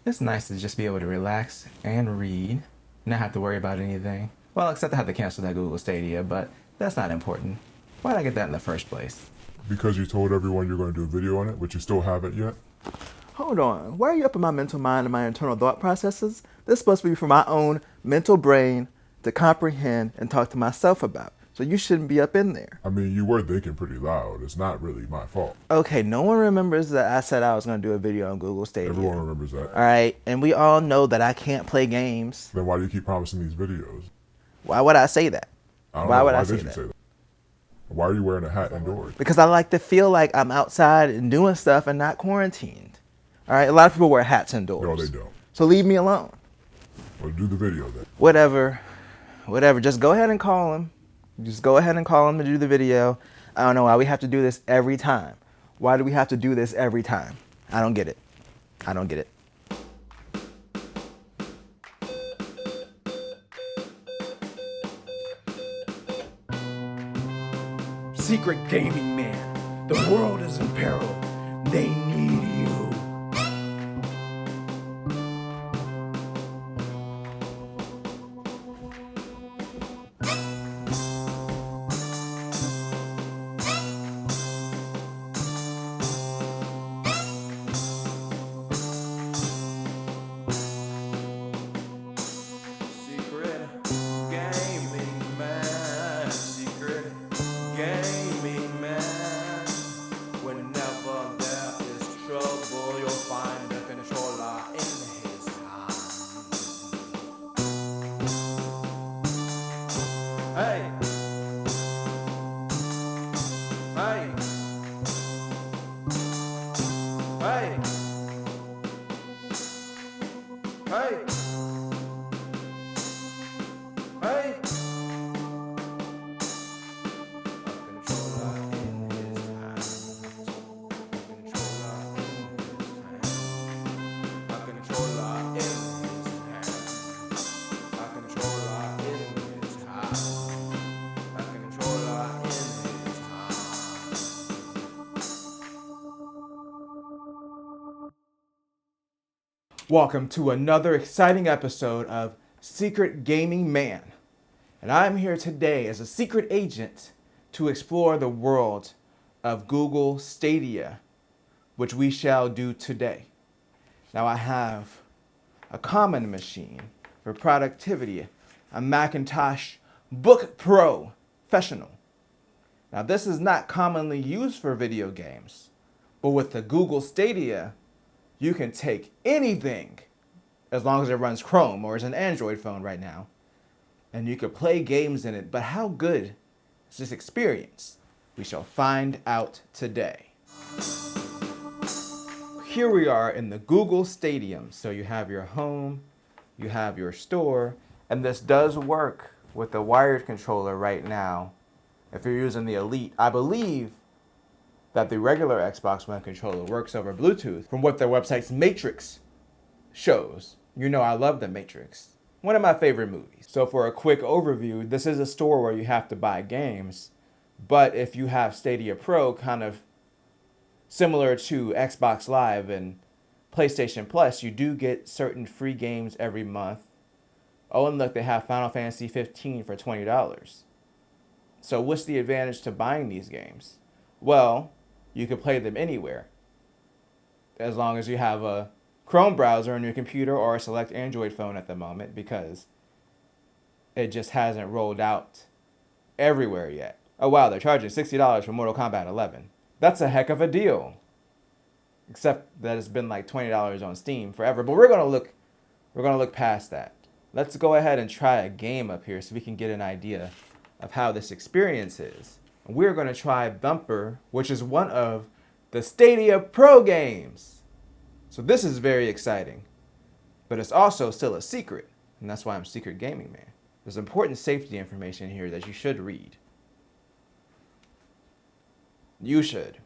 It's nice to just be able to relax and read, not have to worry about anything. Well, except I have to cancel that Google Stadia, but that's not important. Why'd I get that in the first place? Because you told everyone you're going to do a video on it, but you still haven't yet? Hold on. Why are you up in my mental mind and my internal thought processes? This is supposed to be for my own mental brain to comprehend and talk to myself about. So you shouldn't be up in there. I mean, you were thinking pretty loud. It's not really my fault. Okay, no one remembers that I said I was going to do a video on Google Stadia. Everyone remembers that. All right, and we all know that I can't play games. Then why do you keep promising these videos? Why would I say that? I don't Why know. would Why I say did you that? say that? Why are you wearing a hat indoors? Because I like to feel like I'm outside and doing stuff and not quarantined. All right, a lot of people wear hats indoors. No, they don't. So leave me alone. Well, do the video then. Whatever. Just go ahead and call him. Just go ahead and call him to do the video. I don't know why we have to do this every time. Why do we have to do this every time? I don't get it. I don't get it. Secret gaming man, the world is in peril. They need you. Secret gaming man, secret gaming man. Whenever there is trouble, you'll find the controller in his hand. Hey, hey, hey, hey, hey. A controller in his hand. A controller in his hand. A controller in his hand. A controller in his hand. Welcome to another exciting episode of Secret Gaming Man. And I'm here today as a secret agent to explore the world of Google Stadia, which we shall do today. Now I have a common machine for productivity, a Macintosh Book Pro Professional. Now this is not commonly used for video games, but with the Google Stadia, you can take anything as long as it runs Chrome or is an Android phone right now, and you could play games in it. But how good is this experience? We shall find out today. Here we are in the Google Stadium. So you have your home, you have your store, and this does work with the wired controller right now. If you're using the Elite, I believe that the regular Xbox One controller works over Bluetooth from what their website's Matrix shows. You know I love The Matrix. One of my favorite movies. So for a quick overview, this is a store where you have to buy games, but if you have Stadia Pro, kind of similar to Xbox Live and PlayStation Plus, you do get certain free games every month. Oh, and look, they have Final Fantasy 15 for $20. So what's the advantage to buying these games? Well, you can play them anywhere, as long as you have a Chrome browser on your computer or a select Android phone at the moment, because it just hasn't rolled out everywhere yet. Oh wow, they're charging $60 for Mortal Kombat 11. That's a heck of a deal. Except that it's been like $20 on Steam forever. But we're gonna look past that. Let's go ahead and try a game up here so we can get an idea of how this experience is. We're gonna try Bumper, which is one of the Stadia Pro games. So this is very exciting, but it's also still a secret, and that's why I'm Secret Gaming Man. There's important safety information here that you should read. You should,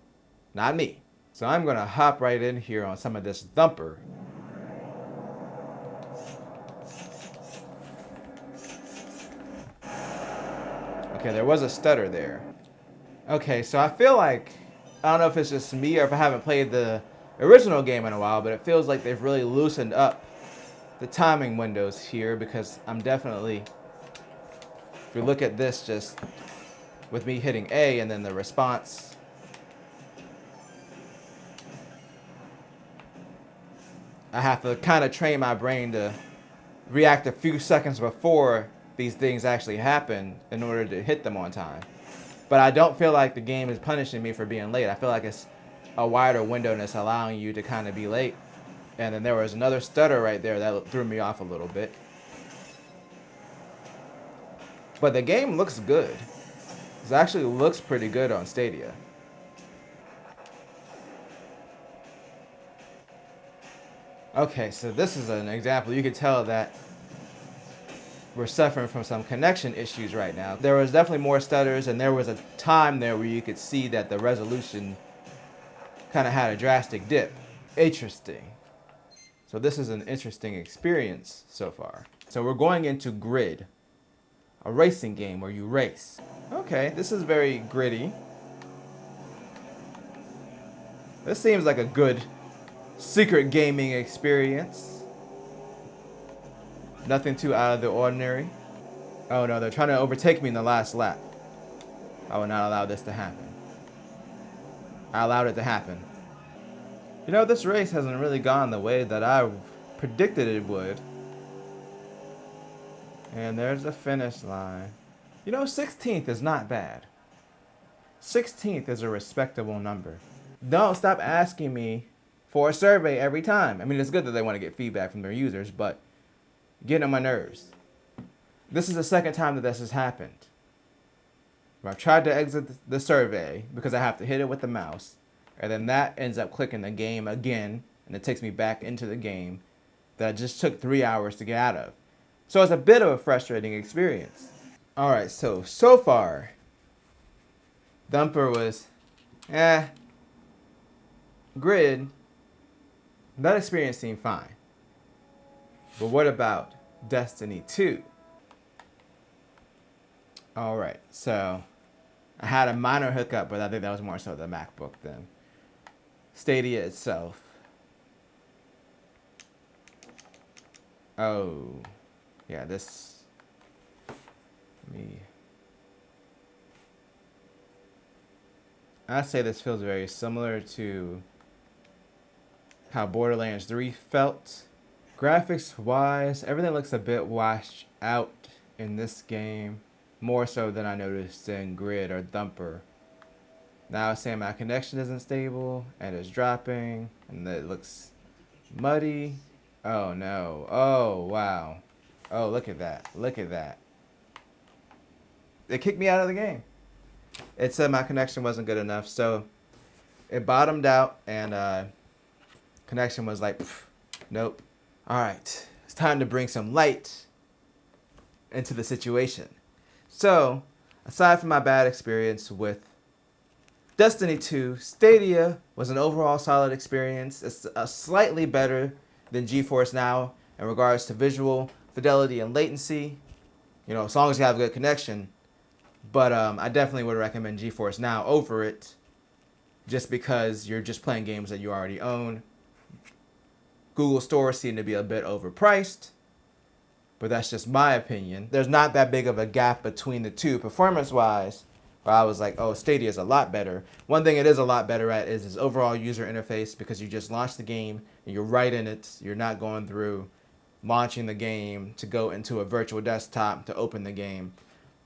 not me. So I'm gonna hop right in here on some of this Thumper. Okay, there was a stutter there. Okay, so I feel like, I don't know if it's just me or if I haven't played the original game in a while, but it feels like they've really loosened up the timing windows here, because I'm definitely, if we look at this just with me hitting A and then the response, I have to kind of train my brain to react a few seconds before these things actually happen in order to hit them on time. But I don't feel like the game is punishing me for being late. I feel like it's a wider window and it's allowing you to kind of be late. And then there was another stutter right there that threw me off a little bit. But the game looks good. It actually looks pretty good on Stadia. Okay, so this is an example. You could tell that we're suffering from some connection issues right now. There was definitely more stutters, and there was a time there where you could see that the resolution kind of had a drastic dip. Interesting. So this is an interesting experience so far. So we're going into Grid, a racing game where you race. Okay, this is very gritty. This seems like a good secret gaming experience. Nothing too out of the ordinary. Oh no, they're trying to overtake me in the last lap. I will not allow this to happen. I allowed it to happen. You know, this race hasn't really gone the way that I predicted it would. And there's the finish line. You know, 16th is not bad. 16th is a respectable number. Don't stop asking me for a survey every time. I mean, it's good that they want to get feedback from their users, but getting on my nerves. This is the second time that this has happened. Where I've tried to exit the survey because I have to hit it with the mouse, and then that ends up clicking the game again, and it takes me back into the game that I just took 3 hours to get out of. So it's a bit of a frustrating experience. All right, so far, Dumper was, Grid, that experience seemed fine. But what about Destiny 2? All right, so I had a minor hiccup, but I think that was more so the MacBook than Stadia itself. Oh, yeah, I'd say this feels very similar to how Borderlands 3 felt. Graphics wise, everything looks a bit washed out in this game, more so than I noticed in Grid or Thumper. Now it's saying my connection isn't stable and it's dropping and it looks muddy. Oh no. Oh wow. Oh, look at that. Look at that. It kicked me out of the game. It said my connection wasn't good enough, so it bottomed out and connection was like, nope. All right, it's time to bring some light into the situation. So, aside from my bad experience with Destiny 2, Stadia was an overall solid experience. It's slightly better than GeForce Now in regards to visual fidelity and latency, you know, as long as you have a good connection. But I definitely would recommend GeForce Now over it, just because you're just playing games that you already own. Google Store seemed to be a bit overpriced, but that's just my opinion. There's not that big of a gap between the two performance-wise, where I was like, oh, Stadia is a lot better. One thing it is a lot better at is its overall user interface, because you just launch the game and you're right in it. You're not going through launching the game to go into a virtual desktop to open the game.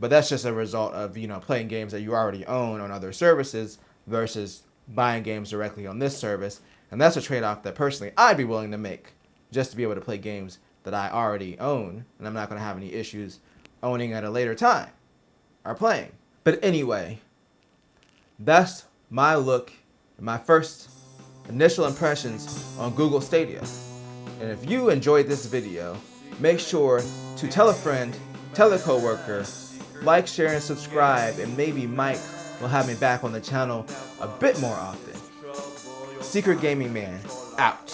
But that's just a result of, you know, playing games that you already own on other services versus buying games directly on this service. And that's a trade-off that personally I'd be willing to make just to be able to play games that I already own, and I'm not going to have any issues owning at a later time or playing. But anyway, that's my look, my first initial impressions on Google Stadia. And if you enjoyed this video, make sure to tell a friend, tell a coworker, like, share, and subscribe, and maybe Mike will have me back on the channel a bit more often. Secret Gaming Man, out.